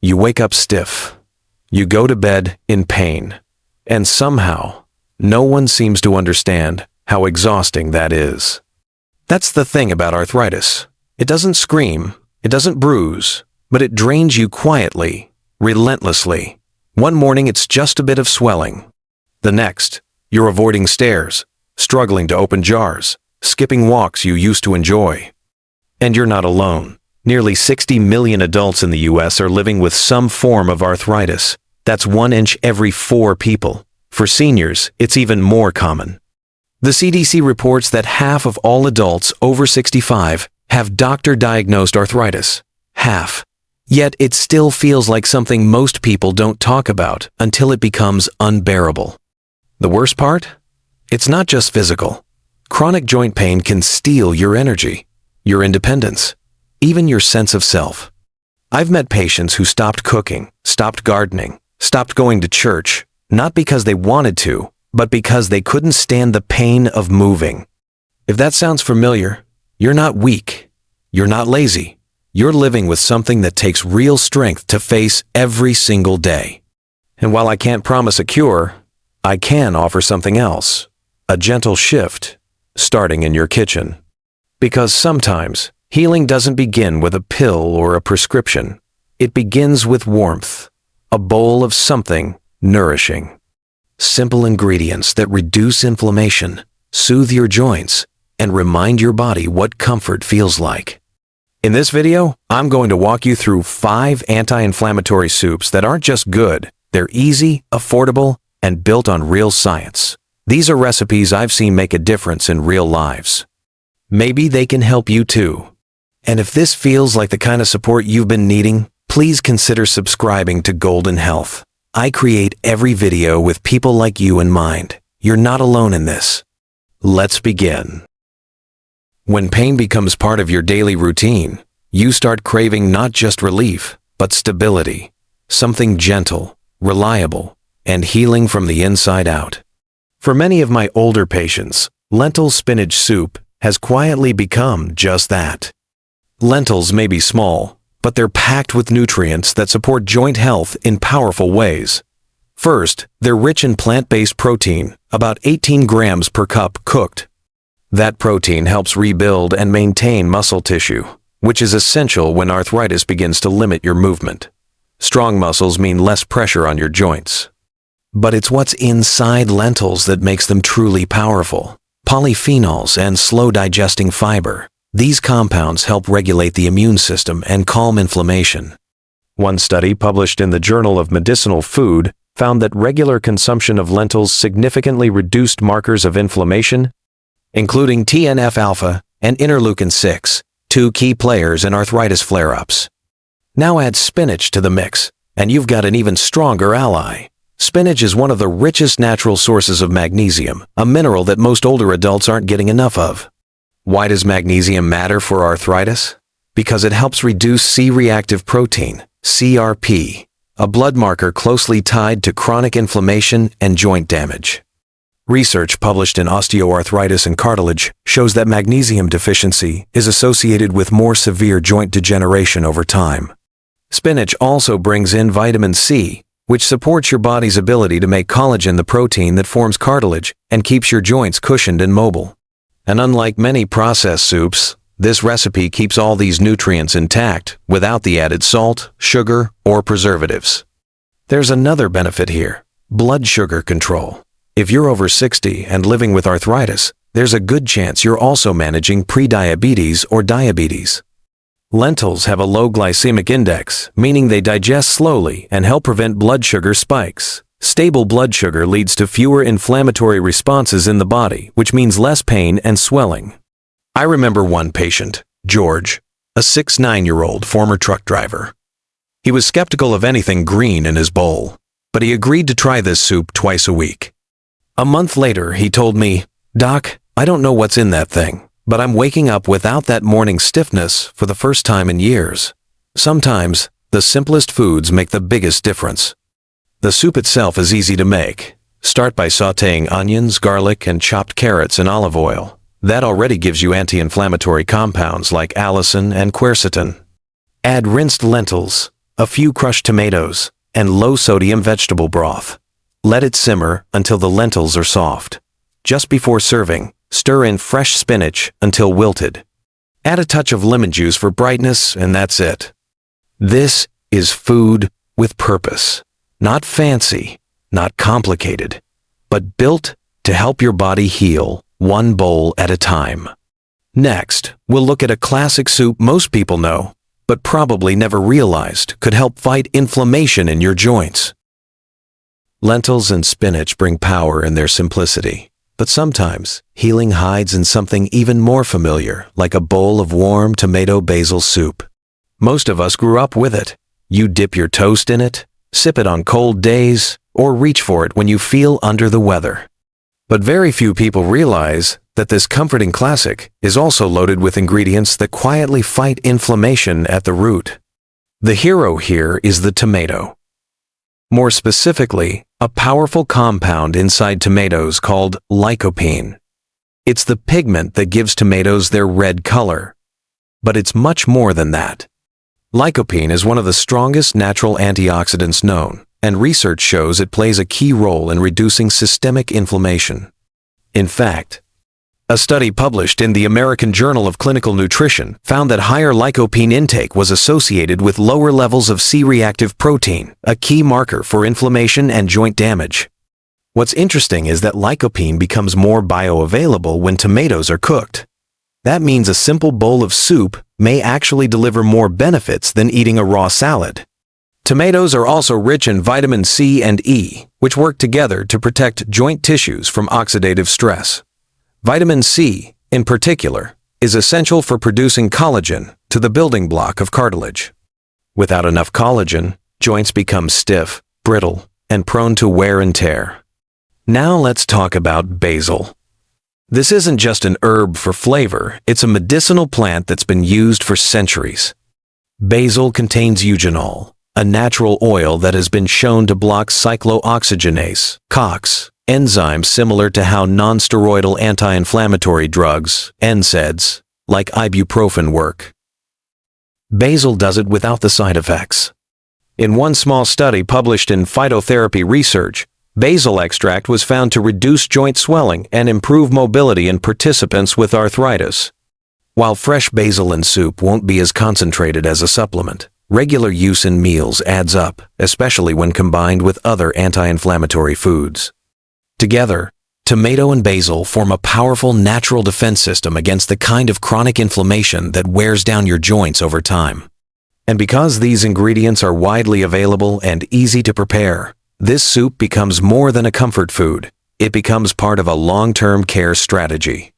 You wake up stiff. You go to bed in pain. And somehow, no one seems to understand how exhausting that is. That's the thing about arthritis. It doesn't scream, it doesn't bruise, but it drains you quietly, relentlessly. One morning it's just a bit of swelling. The next, you're avoiding stairs, struggling to open jars, skipping walks you used to enjoy. And you're not alone. Nearly 60 million adults in the US are living with some form of arthritis. That's 1 inch every 4 people. For seniors, it's even more common. The CDC reports that half of all adults over 65 have doctor-diagnosed arthritis. Half. Yet it still feels like something most people don't talk about until it becomes unbearable. The worst part? It's not just physical. Chronic joint pain can steal your energy, your independence, even your sense of self. I've met patients who stopped cooking, stopped gardening, stopped going to church, not because they wanted to, but because they couldn't stand the pain of moving. If that sounds familiar, you're not weak. You're not lazy. You're living with something that takes real strength to face every single day. And while I can't promise a cure, I can offer something else, a gentle shift, starting in your kitchen. Because sometimes, healing doesn't begin with a pill or a prescription. It begins with warmth, a bowl of something nourishing. Simple ingredients that reduce inflammation, soothe your joints, and remind your body what comfort feels like. In this video, I'm going to walk you through 5 anti-inflammatory soups that aren't just good, they're easy, affordable, and built on real science. These are recipes I've seen make a difference in real lives. Maybe they can help you too. And if this feels like the kind of support you've been needing, please consider subscribing to Golden Health. I create every video with people like you in mind. You're not alone in this. Let's begin. When pain becomes part of your daily routine, you start craving not just relief, but stability. Something gentle, reliable, and healing from the inside out. For many of my older patients, lentil spinach soup has quietly become just that. Lentils may be small, but they're packed with nutrients that support joint health in powerful ways. First, they're rich in plant-based protein, about 18 grams per cup cooked. That protein helps rebuild and maintain muscle tissue, which is essential when arthritis begins to limit your movement. Strong muscles mean less pressure on your joints. But it's what's inside lentils that makes them truly powerful. Polyphenols and slow-digesting fiber. These compounds help regulate the immune system and calm inflammation. One study published in the Journal of Medicinal Food found that regular consumption of lentils significantly reduced markers of inflammation, including TNF-alpha and interleukin-6, 2 key players in arthritis flare-ups. Now add spinach to the mix, and you've got an even stronger ally. Spinach is one of the richest natural sources of magnesium, a mineral that most older adults aren't getting enough of. Why does magnesium matter for arthritis? Because it helps reduce C-reactive protein, CRP, a blood marker closely tied to chronic inflammation and joint damage. Research published in Osteoarthritis and Cartilage shows that magnesium deficiency is associated with more severe joint degeneration over time. Spinach also brings in vitamin C, which supports your body's ability to make collagen, the protein that forms cartilage and keeps your joints cushioned and mobile. And unlike many processed soups, this recipe keeps all these nutrients intact without the added salt, sugar, or preservatives. There's another benefit here: blood sugar control. If you're over 60 and living with arthritis, there's a good chance you're also managing prediabetes or diabetes. Lentils have a low glycemic index, meaning they digest slowly and help prevent blood sugar spikes. Stable blood sugar leads to fewer inflammatory responses in the body, which means less pain and swelling. I remember one patient, George, a 6'9" former truck driver. He was skeptical of anything green in his bowl, but he agreed to try this soup twice a week. A month later, he told me, "Doc, I don't know what's in that thing, but I'm waking up without that morning stiffness for the first time in years." Sometimes, the simplest foods make the biggest difference. The soup itself is easy to make. Start by sautéing onions, garlic, and chopped carrots in olive oil. That already gives you anti-inflammatory compounds like allicin and quercetin. Add rinsed lentils, a few crushed tomatoes, and low-sodium vegetable broth. Let it simmer until the lentils are soft. Just before serving, stir in fresh spinach until wilted. Add a touch of lemon juice for brightness, and that's it. This is food with purpose. Not fancy, not complicated, but built to help your body heal, one bowl at a time. Next, we'll look at a classic soup most people know, but probably never realized could help fight inflammation in your joints. Lentils and spinach bring power in their simplicity, but sometimes healing hides in something even more familiar, like a bowl of warm tomato basil soup. Most of us grew up with it. You dip your toast in it, sip it on cold days, or reach for it when you feel under the weather. But very few people realize that this comforting classic is also loaded with ingredients that quietly fight inflammation at the root. The hero here is the tomato. More specifically, a powerful compound inside tomatoes called lycopene. It's the pigment that gives tomatoes their red color. But it's much more than that. Lycopene is one of the strongest natural antioxidants known, and research shows it plays a key role in reducing systemic inflammation. In fact, a study published in the American Journal of Clinical Nutrition found that higher lycopene intake was associated with lower levels of C-reactive protein, a key marker for inflammation and joint damage. What's interesting is that lycopene becomes more bioavailable when tomatoes are cooked. That means a simple bowl of soup may actually deliver more benefits than eating a raw salad. Tomatoes are also rich in vitamin C and E, which work together to protect joint tissues from oxidative stress. Vitamin C, in particular, is essential for producing collagen, to the building block of cartilage. Without enough collagen, joints become stiff, brittle, and prone to wear and tear. Now let's talk about basil. This isn't just an herb for flavor, it's a medicinal plant that's been used for centuries. Basil contains eugenol, a natural oil that has been shown to block cyclooxygenase, COX, enzymes similar to how non-steroidal anti-inflammatory drugs, NSAIDs, like ibuprofen work. Basil does it without the side effects. In one small study published in Phytotherapy Research, basil extract was found to reduce joint swelling and improve mobility in participants with arthritis. While fresh basil in soup won't be as concentrated as a supplement, regular use in meals adds up, especially when combined with other anti-inflammatory foods. Together, tomato and basil form a powerful natural defense system against the kind of chronic inflammation that wears down your joints over time. And because these ingredients are widely available and easy to prepare, this soup becomes more than a comfort food. It becomes part of a long-term care strategy.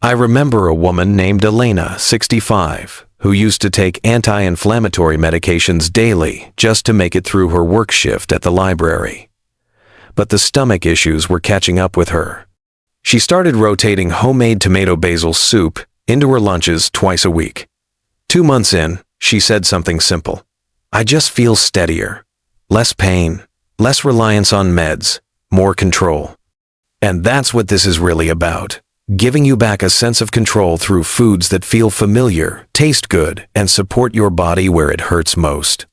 I remember a woman named Elena, 65, who used to take anti-inflammatory medications daily just to make it through her work shift at the library. But the stomach issues were catching up with her. She started rotating homemade tomato basil soup into her lunches twice a week. 2 months in, she said something simple. I just feel steadier. Less pain, less reliance on meds, more control. And that's what this is really about. Giving you back a sense of control through foods that feel familiar, taste good, and support your body where it hurts most.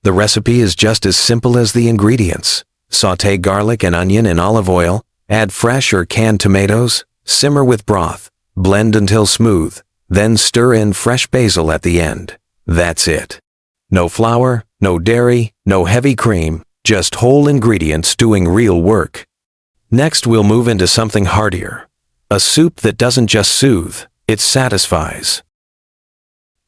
The recipe is just as simple as the ingredients. Sauté garlic and onion in olive oil, add fresh or canned tomatoes, simmer with broth, blend until smooth, then stir in fresh basil at the end. That's it. No flour, no dairy, no heavy cream, just whole ingredients doing real work. Next, we'll move into something heartier. A soup that doesn't just soothe, it satisfies.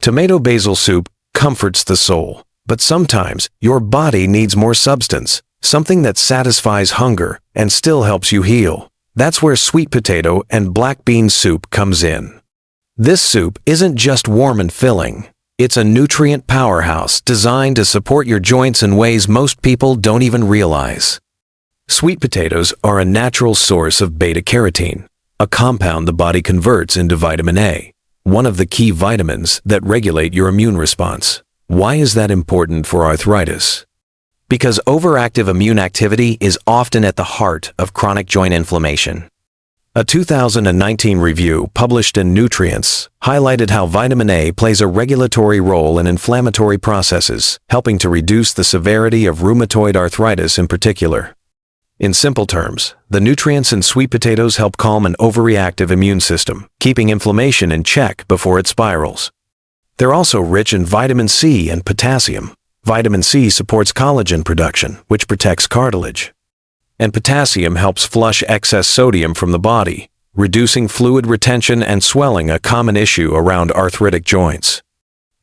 Tomato basil soup comforts the soul, but sometimes your body needs more substance. Something that satisfies hunger and still helps you heal. That's where sweet potato and black bean soup comes in. This soup isn't just warm and filling. It's a nutrient powerhouse designed to support your joints in ways most people don't even realize. Sweet potatoes are a natural source of beta-carotene, a compound the body converts into vitamin A, one of the key vitamins that regulate your immune response. Why is that important for arthritis? Because overactive immune activity is often at the heart of chronic joint inflammation. A 2019 review published in Nutrients highlighted how vitamin A plays a regulatory role in inflammatory processes, helping to reduce the severity of rheumatoid arthritis in particular. In simple terms, the nutrients in sweet potatoes help calm an overreactive immune system, keeping inflammation in check before it spirals. They're also rich in vitamin C and potassium. Vitamin C supports collagen production, which protects cartilage. And potassium helps flush excess sodium from the body, reducing fluid retention and swelling, a common issue around arthritic joints.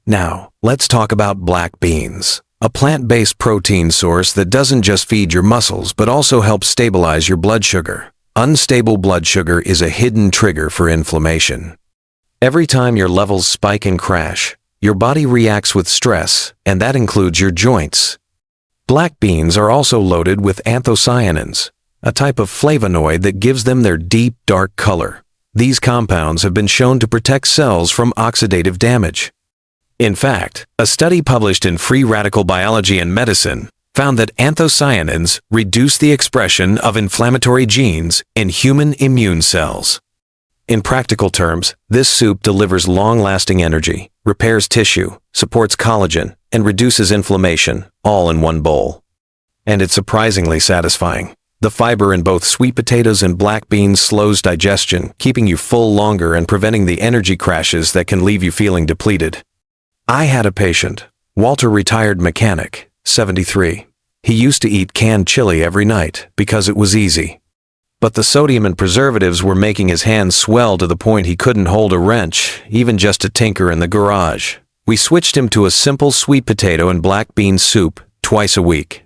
Now, let's talk about black beans, a plant-based protein source that doesn't just feed your muscles but also helps stabilize your blood sugar. Unstable blood sugar is a hidden trigger for inflammation. Every time your levels spike and crash, your body reacts with stress, and that includes your joints. Black beans are also loaded with anthocyanins, a type of flavonoid that gives them their deep, dark color. These compounds have been shown to protect cells from oxidative damage. In fact, a study published in Free Radical Biology and Medicine found that anthocyanins reduce the expression of inflammatory genes in human immune cells. In practical terms, this soup delivers long-lasting energy, repairs tissue, supports collagen, and reduces inflammation, all in one bowl. And it's surprisingly satisfying. The fiber in both sweet potatoes and black beans slows digestion, keeping you full longer and preventing the energy crashes that can leave you feeling depleted. I had a patient, Walter, retired mechanic, 73. He used to eat canned chili every night because it was easy. But the sodium and preservatives were making his hands swell to the point he couldn't hold a wrench, even just to tinker in the garage. We switched him to a simple sweet potato and black bean soup twice a week.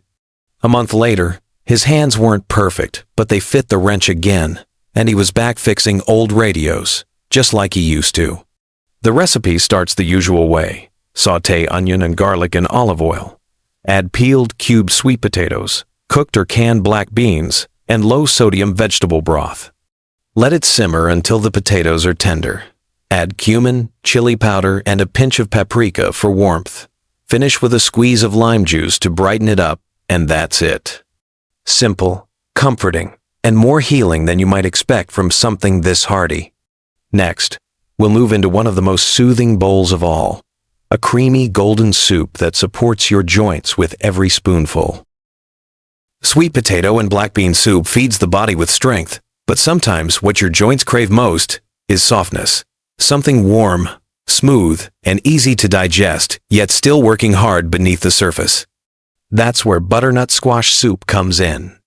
A month later, his hands weren't perfect, but they fit the wrench again, and he was back fixing old radios, just like he used to. The recipe starts the usual way. Sauté onion and garlic in olive oil. Add peeled cubed sweet potatoes, cooked or canned black beans, and low-sodium vegetable broth. Let it simmer until the potatoes are tender. Add cumin, chili powder, and a pinch of paprika for warmth. Finish with a squeeze of lime juice to brighten it up, and that's it. Simple, comforting, and more healing than you might expect from something this hearty. Next, we'll move into one of the most soothing bowls of all, a creamy golden soup that supports your joints with every spoonful. Sweet potato and black bean soup feeds the body with strength, but sometimes what your joints crave most is softness. Something warm, smooth, and easy to digest, yet still working hard beneath the surface. That's where butternut squash soup comes in.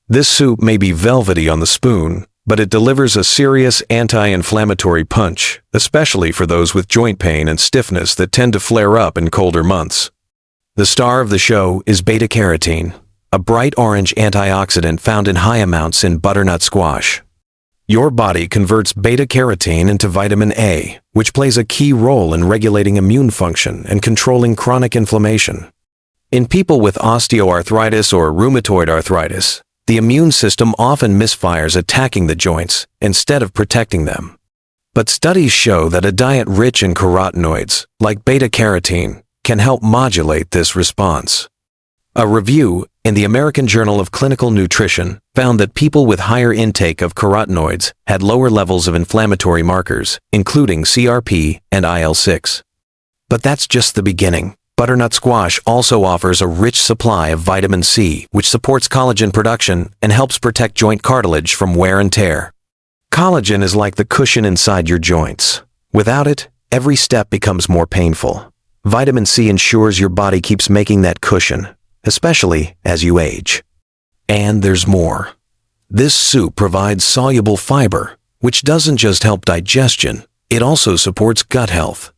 This soup may be velvety on the spoon, but it delivers a serious anti-inflammatory punch, especially for those with joint pain and stiffness that tend to flare up in colder months. The star of the show is beta-carotene, a bright orange antioxidant found in high amounts in butternut squash. Your body converts beta-carotene into vitamin A, which plays a key role in regulating immune function and controlling chronic inflammation. In people with osteoarthritis or rheumatoid arthritis, the immune system often misfires attacking the joints instead of protecting them. But studies show that a diet rich in carotenoids, like beta-carotene, can help modulate this response. A review in the American Journal of Clinical Nutrition found that people with higher intake of carotenoids had lower levels of inflammatory markers, including CRP and IL-6. But that's just the beginning. Butternut squash also offers a rich supply of vitamin C, which supports collagen production and helps protect joint cartilage from wear and tear. Collagen is like the cushion inside your joints. Without it, every step becomes more painful. Vitamin C ensures your body keeps making that cushion, especially as you age. And there's more. This soup provides soluble fiber, which doesn't just help digestion, it also supports gut health.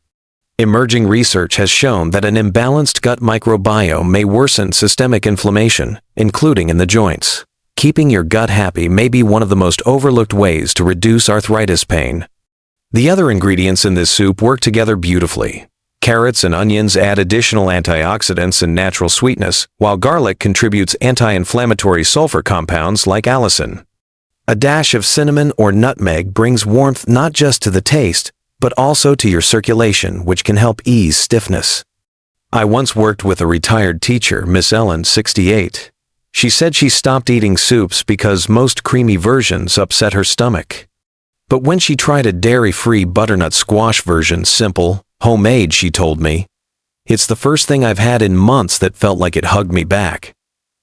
Emerging research has shown that an imbalanced gut microbiome may worsen systemic inflammation, including in the joints. Keeping your gut happy may be one of the most overlooked ways to reduce arthritis pain. The other ingredients in this soup work together beautifully. Carrots and onions add additional antioxidants and natural sweetness, while garlic contributes anti-inflammatory sulfur compounds like allicin. A dash of cinnamon or nutmeg brings warmth not just to the taste, but also to your circulation, which can help ease stiffness. I once worked with a retired teacher, Miss Ellen, 68. She said she stopped eating soups because most creamy versions upset her stomach. But when she tried a dairy-free butternut squash version, simple, homemade, she told me, "It's the first thing I've had in months that felt like it hugged me back."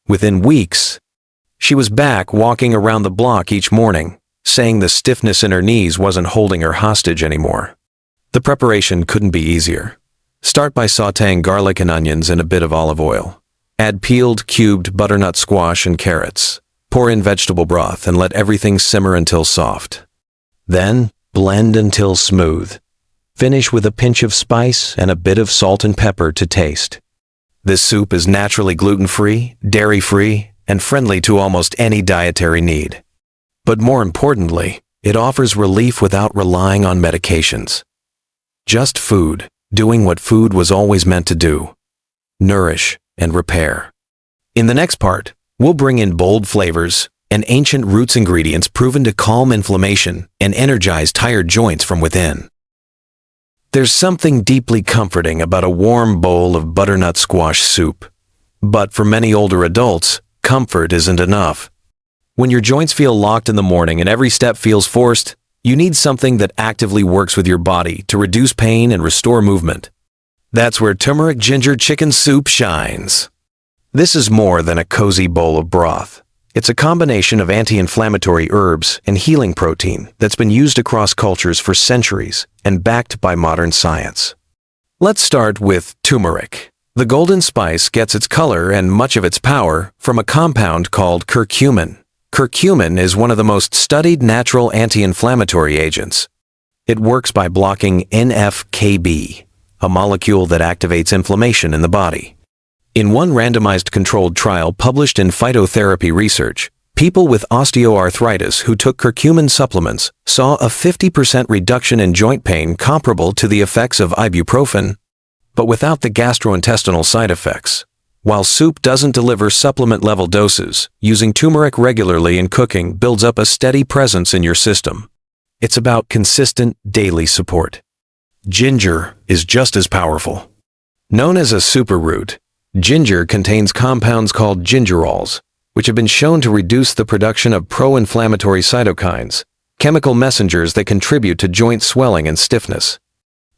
Within weeks, she was back walking around the block each morning, saying the stiffness in her knees wasn't holding her hostage anymore. The preparation couldn't be easier. Start by sautéing garlic and onions in a bit of olive oil. Add peeled, cubed butternut squash and carrots. Pour in vegetable broth and let everything simmer until soft. Then, blend until smooth. Finish with a pinch of spice and a bit of salt and pepper to taste. This soup is naturally gluten-free, dairy-free, and friendly to almost any dietary need. But more importantly, it offers relief without relying on medications. Just food, doing what food was always meant to do: nourish and repair. In the next part, we'll bring in bold flavors and ancient roots ingredients proven to calm inflammation and energize tired joints from within. There's something deeply comforting about a warm bowl of butternut squash soup. But for many older adults, comfort isn't enough. When your joints feel locked in the morning and every step feels forced, you need something that actively works with your body to reduce pain and restore movement. That's where turmeric ginger chicken soup shines. This is more than a cozy bowl of broth. It's a combination of anti-inflammatory herbs and healing protein that's been used across cultures for centuries and backed by modern science. Let's start with turmeric. The golden spice gets its color and much of its power from a compound called curcumin. Curcumin is one of the most studied natural anti-inflammatory agents. It works by blocking NF-κB, a molecule that activates inflammation in the body. In one randomized controlled trial published in Phytotherapy Research, people with osteoarthritis who took curcumin supplements saw a 50% reduction in joint pain comparable to the effects of ibuprofen, but without the gastrointestinal side effects. While soup doesn't deliver supplement-level doses, using turmeric regularly in cooking builds up a steady presence in your system. It's about consistent, daily support. Ginger is just as powerful. Known as a superroot, ginger contains compounds called gingerols, which have been shown to reduce the production of pro-inflammatory cytokines, chemical messengers that contribute to joint swelling and stiffness.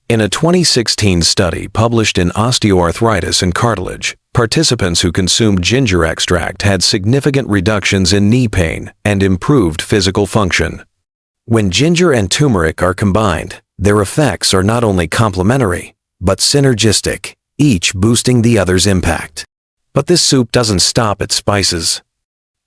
In a 2016 study published in Osteoarthritis and Cartilage, participants who consumed ginger extract had significant reductions in knee pain and improved physical function. When ginger and turmeric are combined, their effects are not only complementary, but synergistic, each boosting the other's impact. But this soup doesn't stop at spices.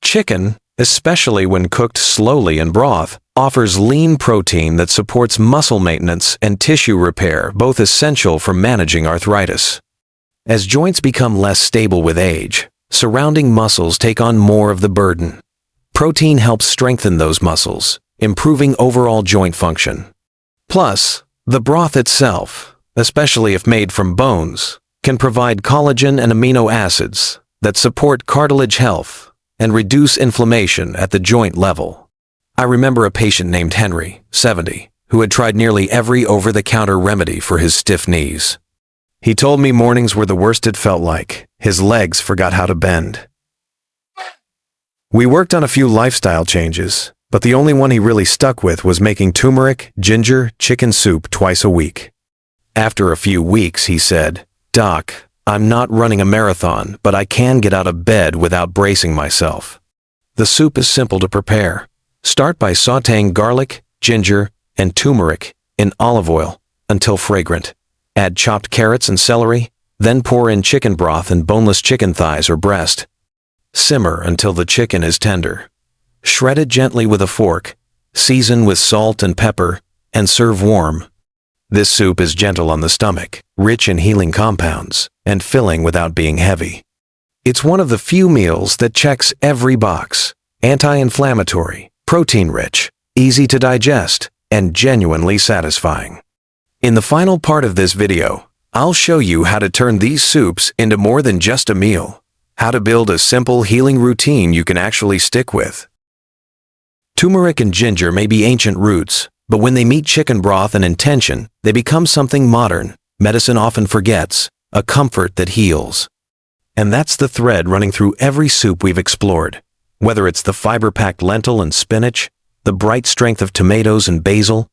Chicken, especially when cooked slowly in broth, offers lean protein that supports muscle maintenance and tissue repair, both essential for managing arthritis. As joints become less stable with age, surrounding muscles take on more of the burden. Protein helps strengthen those muscles, improving overall joint function. Plus, the broth itself, especially if made from bones, can provide collagen and amino acids that support cartilage health and reduce inflammation at the joint level. I remember a patient named Henry, 70, who had tried nearly every over-the-counter remedy for his stiff knees. He told me mornings were the worst it felt like. His legs forgot how to bend. We worked on a few lifestyle changes, but the only one he really stuck with was making turmeric, ginger, chicken soup twice a week. After a few weeks, he said, "Doc, I'm not running a marathon, but I can get out of bed without bracing myself." The soup is simple to prepare. Start by sautéing garlic, ginger, and turmeric in olive oil until fragrant. Add chopped carrots and celery, then pour in chicken broth and boneless chicken thighs or breast. Simmer until the chicken is tender. Shred it gently with a fork, season with salt and pepper, and serve warm. This soup is gentle on the stomach, rich in healing compounds, and filling without being heavy. It's one of the few meals that checks every box: anti-inflammatory, protein-rich, easy to digest, and genuinely satisfying. In the final part of this video, I'll show you how to turn these soups into more than just a meal, how to build a simple healing routine you can actually stick with. Turmeric and ginger may be ancient roots, but when they meet chicken broth and intention, they become something modern, medicine often forgets, a comfort that heals. And that's the thread running through every soup we've explored. Whether it's the fiber-packed lentil and spinach, the bright strength of tomatoes and basil,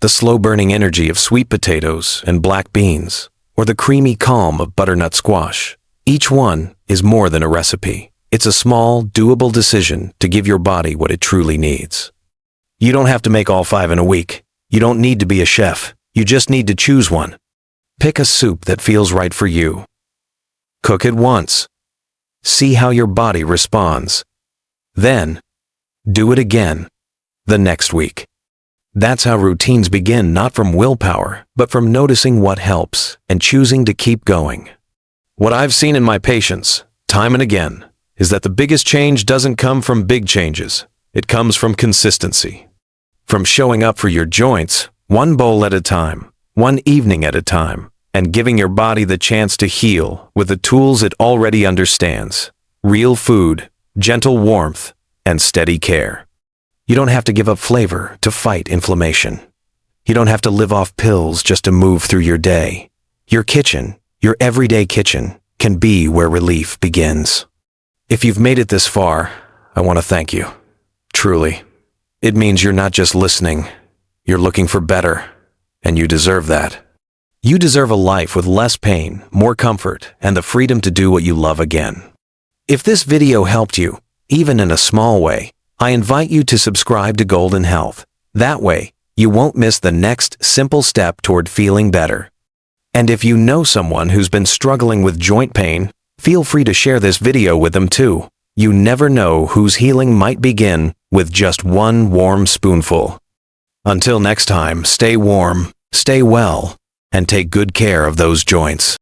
the slow-burning energy of sweet potatoes and black beans, or the creamy calm of butternut squash. Each one is more than a recipe. It's a small, doable decision to give your body what it truly needs. You don't have to make all 5 in a week. You don't need to be a chef. You just need to choose one. Pick a soup that feels right for you. Cook it once. See how your body responds. Then, do it again the next week. That's how routines begin, not from willpower, but from noticing what helps and choosing to keep going. What I've seen in my patients, time and again, is that the biggest change doesn't come from big changes. It comes from consistency. From showing up for your joints, one bowl at a time, one evening at a time, and giving your body the chance to heal with the tools it already understands. Real food, gentle warmth, and steady care. You don't have to give up flavor to fight inflammation. You don't have to live off pills just to move through your day. Your kitchen, your everyday kitchen, can be where relief begins. If you've made it this far, I want to thank you. Truly. It means you're not just listening, you're looking for better, and you deserve that. You deserve a life with less pain, more comfort, and the freedom to do what you love again. If this video helped you, even in a small way, I invite you to subscribe to Golden Health. That way, you won't miss the next simple step toward feeling better. And if you know someone who's been struggling with joint pain, feel free to share this video with them too. You never know whose healing might begin with just one warm spoonful. Until next time, stay warm, stay well, and take good care of those joints.